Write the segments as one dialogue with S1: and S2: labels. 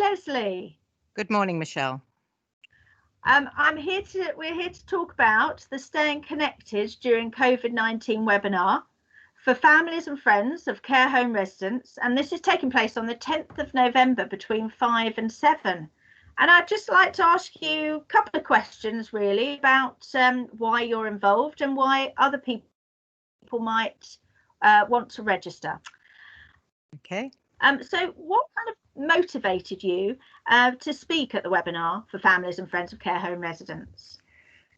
S1: Leslie.
S2: Good morning, Michelle.
S1: We're here to talk about the Staying Connected during COVID-19 webinar for families and friends of care home residents. And this is taking place on the 10th of November between 5 and 7. And I'd just like to ask you a couple of questions really about why you're involved and why other people might want to register.
S2: Okay.
S1: So what kind of motivated you to speak at the webinar for families and friends of care home residents?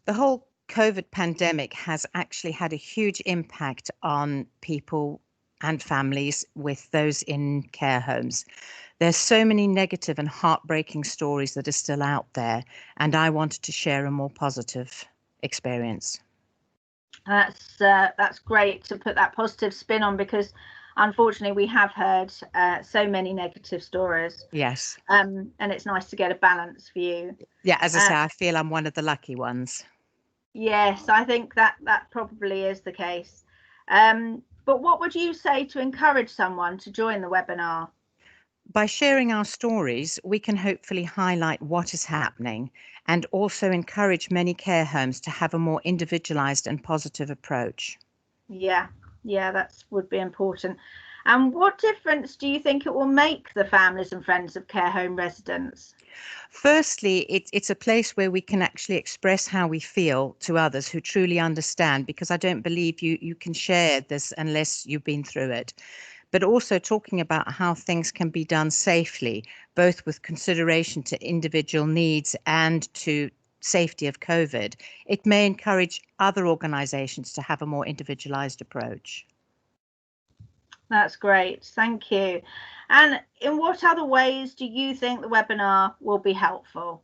S2: The whole COVID pandemic has actually had a huge impact on people and families with those in care homes. There's so many negative and heartbreaking stories that are still out there, and I wanted to share a more positive experience.
S1: That's great to put that positive spin on, because unfortunately we have heard so many negative stories.
S2: Yes.
S1: And it's nice to get a balance for you.
S2: Yeah, as I say, I feel I'm one of the lucky ones.
S1: Yes, I think that probably is the case. But what would you say to encourage someone to join the webinar?
S2: By sharing our stories, we can hopefully highlight what is happening and also encourage many care homes to have a more individualized and positive approach.
S1: Yeah, that would be important. And what difference do you think it will make the families and friends of care home residents?
S2: Firstly, it's a place where we can actually express how we feel to others who truly understand, because I don't believe you can share this unless you've been through it. But also talking about how things can be done safely, both with consideration to individual needs and to safety of COVID. It may encourage other organizations to have a more individualized approach.
S1: That's great. Thank you. And in what other ways do you think the webinar will be helpful?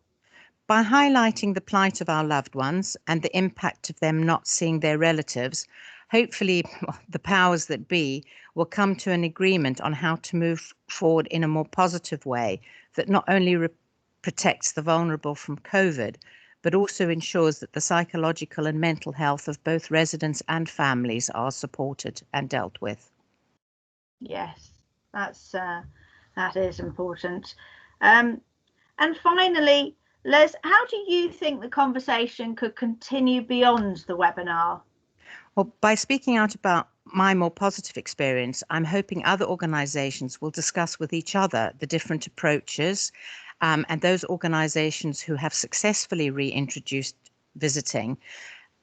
S2: By highlighting the plight of our loved ones and the impact of them not seeing their relatives, hopefully the powers that be will come to an agreement on how to move forward in a more positive way that not only protects the vulnerable from COVID, but also ensures that the psychological and mental health of both residents and families are supported and dealt with.
S1: Yes, that is important. And finally, Les, how do you think the conversation could continue beyond the webinar?
S2: Well, by speaking out about my more positive experience, I'm hoping other organizations will discuss with each other the different approaches, and those organizations who have successfully reintroduced visiting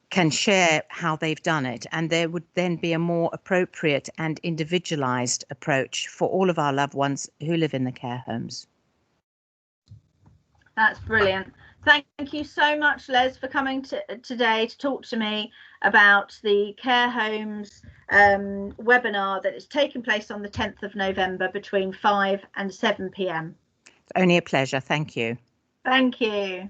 S2: can share how they've done it, and there would then be a more appropriate and individualized approach for all of our loved ones who live in the care homes.
S1: That's brilliant. Thank you so much, Les, for coming today to talk to me about the care homes webinar that is taking place on the 10th of November between 5 and 7 p.m.
S2: It's only a pleasure. Thank you.
S1: Thank you.